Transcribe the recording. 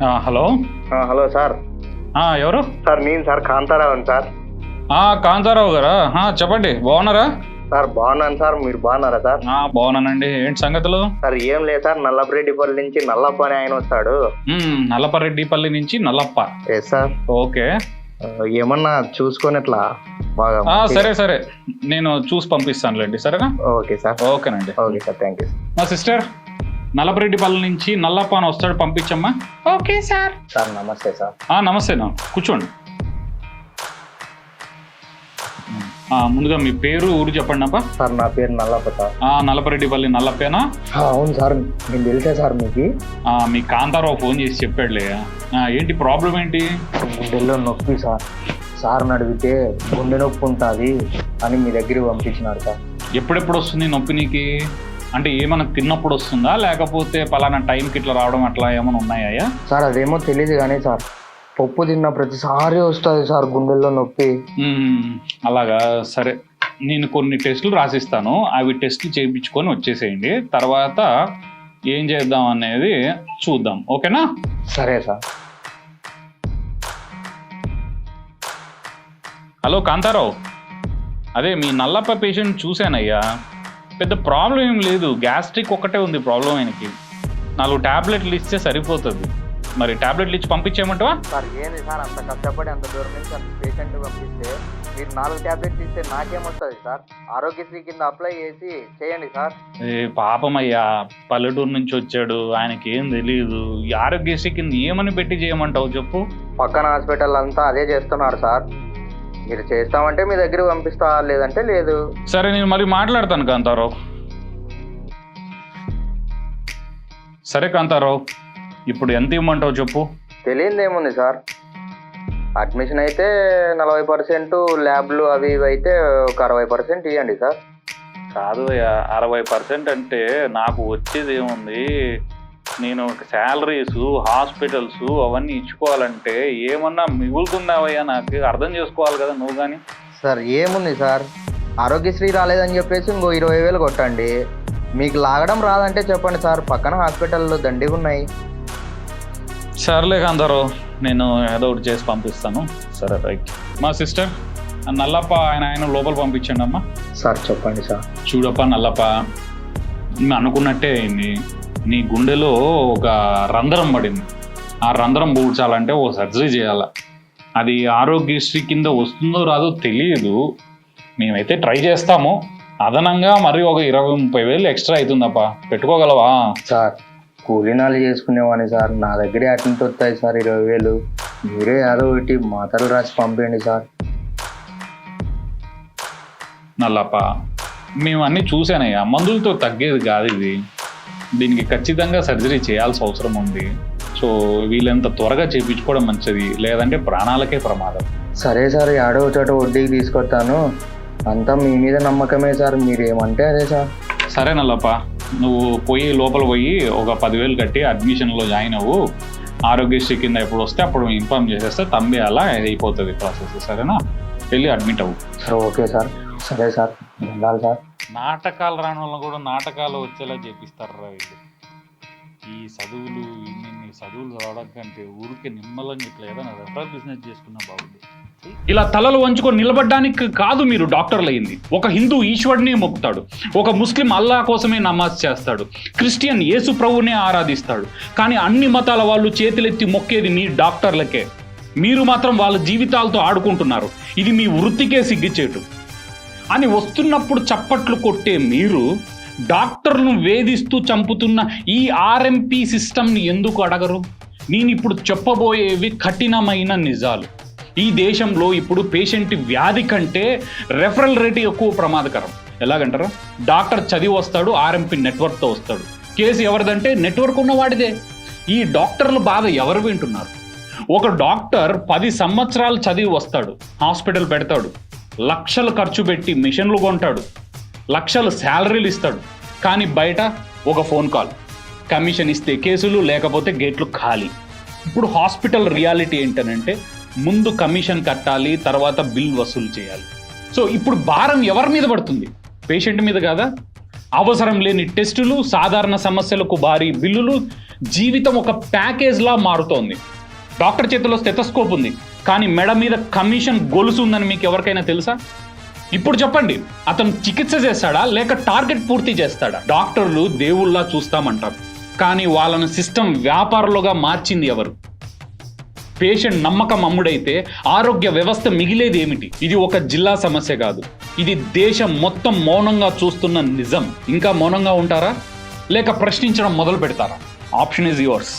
Hello hello sir. ఎవరు sir నేను sir Kantharao sir. Kantharao గారా? చెప్పండి, బాగున్నారా? సార్ బాగున్నాను సార్, మీరు బాగున్నారా సార్? బాగున్నానండి. ఏంటి సంగతులు? సార్ ఏం లేదు సార్, నల్లపరెడ్డిపల్లి నుంచి నల్లప్ప అని ఆయన వస్తాడు. నల్లపరెడ్డిపల్లి నుంచి నల్లప్ప? Yes sir. ఓకే, ఏమన్నా చూసుకొని ఇట్లా బాగా సరే సరే, నేను చూసి పంపిస్తానులేండి. సరేనా? Okay sir. ఓకేనండి. Okay sir, thank you. మా సిస్టర్ నల్లపరెడ్డిపల్లి నుంచి నల్లప్ప అని వస్తాడు, పంపించమ్మా. Okay sir. సార్ నమస్తే సార్. నమస్తేనా, కూర్చోండి. ముందుగా మీ పేరు, ఊరు చెప్పండి అబ్బా. సార్ నా పేరు నల్లప్ప సార్. నల్లపరెడ్డిపల్లి నల్లప్పేనా? అవును సార్, నేను తెలుసా సార్ మీకు. మీ కాంతారావు ఫోన్ చేసి చెప్పాడులే. ఏంటి ప్రాబ్లం ఏంటి? గుండెల్లో నొప్పి సార్. సార్ని అడిగితే గుండె నొప్పి ఉంటుంది అని మీ దగ్గరికి పంపించినాడు సార్. ఎప్పుడెప్పుడు వస్తుంది నొప్పి నీకు? అంటే ఏమైనా తిన్నప్పుడు వస్తుందా, లేకపోతే పలానా టైంకి ఇట్లా రావడం అట్లా ఏమైనా ఉన్నాయా? సార్ అదేమో తెలియదు కానీ సార్, పప్పు తిన్న ప్రతిసారి వస్తుంది సార్ గుండెల్లో నొప్పి. అలాగా, సరే. నేను కొన్ని టెస్టులు రాసిస్తాను, అవి టెస్టులు చేయించుకొని వచ్చేసేయండి. తర్వాత ఏం చేద్దాం అనేది చూద్దాం, ఓకేనా? సరే సార్. హలో కాంతారావు, అదే మీ నల్లప్ప పేషెంట్ చూశానయ్యా. పెద్ద ప్రాబ్లం ఏం లేదు, గ్యాస్ట్రిక్ ఒక్కటే ఉంది ప్రాబ్లం. ఆయనకి 4 ట్యాబ్లెట్లు ఇస్తే సరిపోతుంది. మరి ట్యాబ్లెట్లు ఇచ్చి పంపించేయమంటావా? సార్ ఏంది సార్, అంత కష్టపడి అంత దూరం నుంచి అంత పేషెంట్ పంపిస్తే మీరు 4 ట్యాబ్లెట్లు ఇస్తే నాకేమొస్తుంది సార్? ఆరోగ్యశ్రీ కింద అప్లై చేసి చేయండి సార్. పాపం అయ్యా, పల్లెటూరు నుంచి వచ్చాడు, ఆయనకి ఏం తెలియదు. ఈ ఆరోగ్యశ్రీ కింద ఏమని పెట్టి చేయమంటావు చెప్పు? పక్కన హాస్పిటల్ అంతా అదే చేస్తున్నారు సార్. మీరు చేస్తామంటే మీ దగ్గర పంపిస్తా, లేదంటే లేదు. సరే, నేను మరి మాట్లాడతాను కాంతారావు. సరే కాంతారావు, ఇప్పుడు ఎంత ఇవ్వమంటావు చెప్పు? తెలియదు ఏముంది సార్, అడ్మిషన్ అయితే 40%, ల్యాబ్లు అవి ఇవి అయితే ఒక 60% ఇవ్వండి సార్. కాదు అయ్యా, 60% అంటే నాకు వచ్చేది ఏముంది? నేను శాలరీస్, హాస్పిటల్స్ అవన్నీ ఇచ్చుకోవాలంటే ఏమన్నా మిగులుతుందావయ్యా? నాకు అర్థం చేసుకోవాలి కదా నువ్వు కానీ. సార్ ఏముంది సార్, ఆరోగ్యశ్రీ రాలేదని చెప్పేసి ఇంకో 20,000 కొట్టండి. మీకు లాగడం రాదంటే చెప్పండి సార్, పక్కన హాస్పిటల్లో దండిగా ఉన్నాయి. సర్లే కాంతారావు, నేను ఏదో ఒకటి చేసి పంపిస్తాను. సరే, రైట్. మా సిస్టర్ నల్లప్ప ఆయన లోపల పంపించండి అమ్మా. సార్ చెప్పండి సార్. చూడప్ప నల్లప్ప, మేము అనుకున్నట్టే అయింది. నీ గుండెలో ఒక రంధ్రం పడింది. ఆ రంధ్రం పూడ్చాలంటే ఓ సర్జరీ చేయాలి. అది ఆరోగ్యశ్రీ కింద వస్తుందో రాదో తెలియదు. మేమైతే ట్రై చేస్తాము. అదనంగా మరి ఒక 20-30 ఎక్స్ట్రా అవుతుందప్ప, పెట్టుకోగలవా? సార్ కూలీనాలు చేసుకునేవాడిని సార్, నా దగ్గరే అటెంట్ వస్తాయి సార్ 20,000. మీరే ఏదో ఒకటి మాటలు రాసి పంపేయండి సార్. నల్లప్ప, మేము అన్నీ చూసానయ్యా, మందులతో తగ్గేది కాదు ఇది. దీనికి ఖచ్చితంగా సర్జరీ చేయాల్సిన అవసరం ఉంది. సో వీళ్ళంత త్వరగా చేయించుకోవడం మంచిది, లేదంటే ప్రాణాలకే ప్రమాదం. సరే సార్, ఏడో చోట వడ్డీకి తీసుకొస్తాను, అంతా మీ మీద నమ్మకమే సార్, మీరేమంటే అదే సార్. సరే నల్లప్ప, నువ్వు లోపల పోయి ఒక 10,000 కట్టి అడ్మిషన్లో జాయిన్ అవ్వు. ఆరోగ్యశ్రీ కింద ఎప్పుడు వస్తే అప్పుడు ఇన్ఫార్మ్ చేసేస్తే తంబి అలా అయిపోతుంది ప్రాసెస్. సరేనా? వెళ్ళి అడ్మిట్ అవ్వు. Sir okay sir. సరే సార్, వెళ్ళాలి సార్. నాటకాలు రాని వాళ్ళని కూడా నాటకాలు వచ్చేలా చేపిస్తారు రా వీళ్ళు. ఈ చదువులు, ఇన్ని చదువులు చదవడం కంటే ఊరికే నిమ్మలంగా ఇట్లా ఏదైనా రెఫరల్ బిజినెస్ చేసుకున్నా బాగుంది. ఇలా తలలు వంచుకొని నిలబడ్డానికి కాదు మీరు డాక్టర్లు అయింది. ఒక హిందూ ఈశ్వరుని మొక్కుతాడు, ఒక ముస్లిం అల్లా కోసమే నమాజ్ చేస్తాడు, క్రిస్టియన్ యేసు ప్రభువునే ఆరాధిస్తాడు. కానీ అన్ని మతాల వాళ్ళు చేతులెత్తి మొక్కేది మీ డాక్టర్లకే. మీరు మాత్రం వాళ్ళ జీవితాలతో ఆడుకుంటున్నారు. ఇది మీ వృత్తికే సిగ్గిచేటు అని వస్తున్నప్పుడు చప్పట్లు కొట్టే మీరు డాక్టర్లను వేధిస్తూ చంపుతున్న ఈ ఆర్ఎంపీ సిస్టమ్ని ఎందుకు అడగరు? నేను ఇప్పుడు చెప్పబోయేవి కఠినమైన నిజాలు. ఈ దేశంలో ఇప్పుడు పేషెంట్ వ్యాధి కంటే రెఫరల్ రేటు ఎక్కువ ప్రమాదకరం. ఎలాగంటారా? డాక్టర్ చదివి వస్తాడు, ఆర్ఎంపీ నెట్వర్క్తో వస్తాడు. కేసు ఎవరిదంటే నెట్వర్క్ ఉన్నవాడిదే. ఈ డాక్టర్ల బాధ ఎవరు వింటున్నారు? ఒక డాక్టర్ 10 సంవత్సరాలు చదివి వస్తాడు, హాస్పిటల్ పెడతాడు, లక్షలు ఖర్చు పెట్టి మిషన్లు కొంటాడు, లక్షలు శాలరీలు ఇస్తాడు. కానీ బయట ఒక ఫోన్ కాల్, కమిషన్ ఇస్తే కేసులు, లేకపోతే గేట్లు ఖాళీ. ఇప్పుడు హాస్పిటల్ రియాలిటీ ఏంటనంటే ముందు కమిషన్ కట్టాలి, తర్వాత బిల్ వసూలు చేయాలి. సో ఇప్పుడు భారం ఎవరి మీద పడుతుంది? పేషెంట్ మీద కాదా? అవసరం లేని టెస్టులు, సాధారణ సమస్యలకు భారీ బిల్లులు, జీవితం ఒక ప్యాకేజ్లా మారుతోంది. డాక్టర్ చేతిలో స్టెథోస్కోప్ ఉంది, కానీ మెడ మీద కమిషన్ గొలుసు ఉందని మీకు ఎవరికైనా తెలుసా? ఇప్పుడు చెప్పండి, అతను చికిత్స చేస్తాడా లేక టార్గెట్ పూర్తి చేస్తాడా? డాక్టర్లు దేవుళ్ళా చూస్తామంటారు, కానీ వాళ్ళను సిస్టమ్ వ్యాపారులుగా మార్చింది ఎవరు? పేషెంట్ నమ్మకం అమ్ముడైతే ఆరోగ్య వ్యవస్థ మిగిలేది ఏమిటి? ఇది ఒక జిల్లా సమస్య కాదు, ఇది దేశం మొత్తం మౌనంగా చూస్తున్న నిజం. ఇంకా మౌనంగా ఉంటారా లేక ప్రశ్నించడం మొదలు పెడతారా? Option is yours.